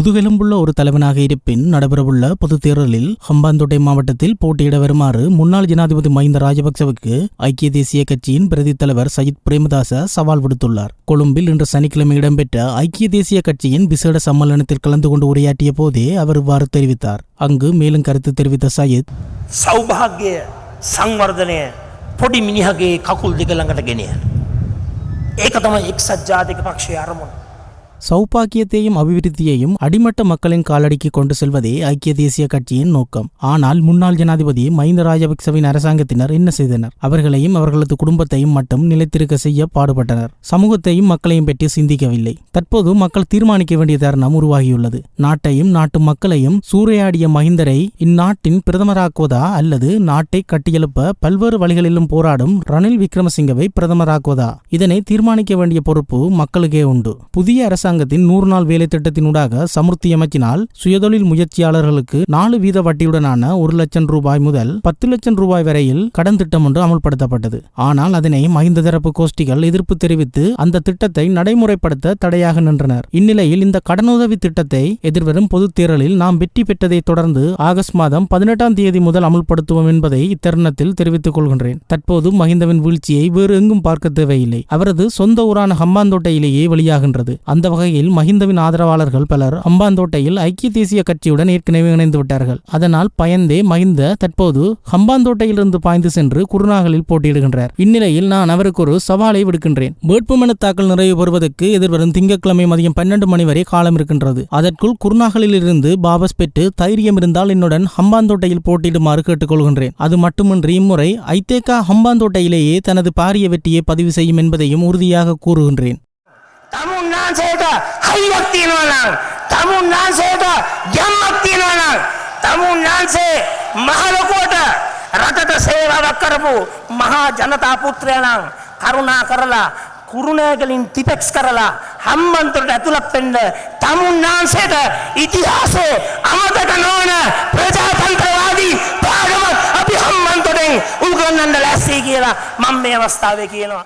முதுகெலும்புள்ள ஒரு தலைவனாக இருப்பின் நடைபெறவுள்ள பொதுத் தேர்தலில் ஹம்பாந்தோட்டை மாவட்டத்தில் போட்டியிட வருமாறு முன்னாள் ஜனாதிபதி மஹிந்த ராஜபக்சவுக்கு ஐக்கிய தேசிய கட்சியின் பிரதி தலைவர் சஜித் பிரேமதாச சவால் விடுத்துள்ளார். கொழும்பில் இன்று சனிக்கிழமை இடம்பெற்ற ஐக்கிய தேசிய கட்சியின் விசேட சம்மேளனத்தில் கலந்து கொண்டு உரையாற்றிய போதே அவர் இவ்வாறு தெரிவித்தார். அங்கு மேலும் கருத்து தெரிவித்த சஜித், சௌபாகிய සංවර්ධනය පොඩි මිනිහගේ කකුල් දෙක ළඟට ගෙනියන. ඒක තමයි එක්සත් ජාතික පක්ෂයේ අරමුණ. சௌபாக்கியத்தையும் அபிவிருத்தியையும் அடிமட்ட மக்களின் காலடிக்கு கொண்டு செல்வதே ஐக்கிய தேசிய கட்சியின் நோக்கம். ஆனால் முன்னாள் ஜனாதிபதி மஹிந்த ராஜபக்சவின் அரசாங்கத்தினர் என்ன செய்தனர்? அவர்களையும் அவர்களது குடும்பத்தையும் மட்டும் நிலைத்திருக்க செய்ய பாடுபட்டனர். சமூகத்தையும் மக்களையும் பற்றி சிந்திக்கவில்லை. தற்போது மக்கள் தீர்மானிக்க வேண்டிய தருணம் உருவாகியுள்ளது. நாட்டையும் நாட்டு மக்களையும் சூறையாடிய மஹிந்தரை இந்நாட்டின் பிரதமராக்குவதா அல்லது நாட்டை கட்டியெழுப்ப பல்வேறு வழிகளிலும் போராடும் ரணில் விக்ரமசிங்கவை பிரதமராக்குவதா? இதனை தீர்மானிக்க வேண்டிய பொறுப்பு மக்களுக்கே உண்டு. புதிய அரசாங்கத்தின் 100 நாள் வேலை திட்டத்தினூடாக சமுர்த்தி அமைச்சினால் சுயதொழில் முயற்சியாளர்களுக்கு 4% வட்டியுடனான 1 லட்சம் ரூபாய் முதல் 10 லட்சம் ரூபாய் வரையில் கடன் திட்டம் ஒன்று அமல்படுத்தப்பட்டது. ஆனால் அதனை மஹிந்த தரப்பு கோஷ்டிகள் எதிர்ப்பு தெரிவித்து அந்த திட்டத்தை நடைமுறைப்படுத்த தடையாக நின்றனர். இந்நிலையில் இந்த கடனுதவி திட்டத்தை எதிர்வரும் பொதுத் தேர்தலில் நாம் வெற்றி பெற்றதை தொடர்ந்து ஆகஸ்ட் மாதம் 18ஆம் தேதி முதல் அமல்படுத்துவோம் என்பதை இத்தருணத்தில் தெரிவித்துக் கொள்கின்றேன். தற்போது மஹிந்தவின் வீழ்ச்சியை வேறு எங்கும் பார்க்க தேவையில்லை. அவரது சொந்த ஊரான ஹம்பாந்தோட்டையிலேயே வெளியாகின்றது. அந்த வகையில் மஹிந்தவின் ஆதரவாளர்கள் பலர் ஹம்பாந்தோட்டையில் ஐக்கிய தேசிய கட்சியுடன் ஏற்கனவே இணைந்து விட்டார்கள். அதனால் பயந்தே மஹிந்த தற்போது ஹம்பாந்தோட்டையிலிருந்து பாய்ந்து சென்று குருநாகலில் போட்டியிடுகின்றார். இந்நிலையில் நான் அவருக்கு ஒரு சவாலை விடுக்கின்றேன். வேட்புமனு தாக்கல் நிறைவு பெறுவதற்கு எதிர்வரும் திங்கட்கிழமை மதியம் 12 மணி வரை காலம் இருக்கின்றது. அதற்குள் குருநாகலில் இருந்து வாபஸ் பெற்று தைரியம் இருந்தால் என்னுடன் ஹம்பாந்தோட்டையில் போட்டியிடுமாறு கேட்டுக்கொள்கின்றேன். அது மட்டுமின்றி இம்முறை ஐதேக ஹம்பாந்தோட்டையிலேயே தனது பாரிய வெற்றியை பதிவு செய்யும் என்பதையும் உறுதியாக கூறுகின்றேன். තමුන්නාන්සේට හයියක් තියෙනවා නම්, තමුන්නාන්සේට ගැම්මක් තියෙනවා නම්, තමුන්නාන්සේ මහ ලොකුවට රටට සේවාවක් කරපු මහා ජනතා පුත්‍රයා නම් කරුණා කරලා කුරුණෑගලින් ටිපෙක්ස් කරලා හම්බන්තොට ඇතුළත් වෙන්න තමුන්නාන්සේට ඉතිහාසයේ අමතක නොවන ප්‍රජාතන්ත්‍රවාදී පාඩම අපි හම්බන්තොටෙන් උගන්වන්න ලෑස්ති කියලා මම මේ අවස්ථාවේ කියනවා.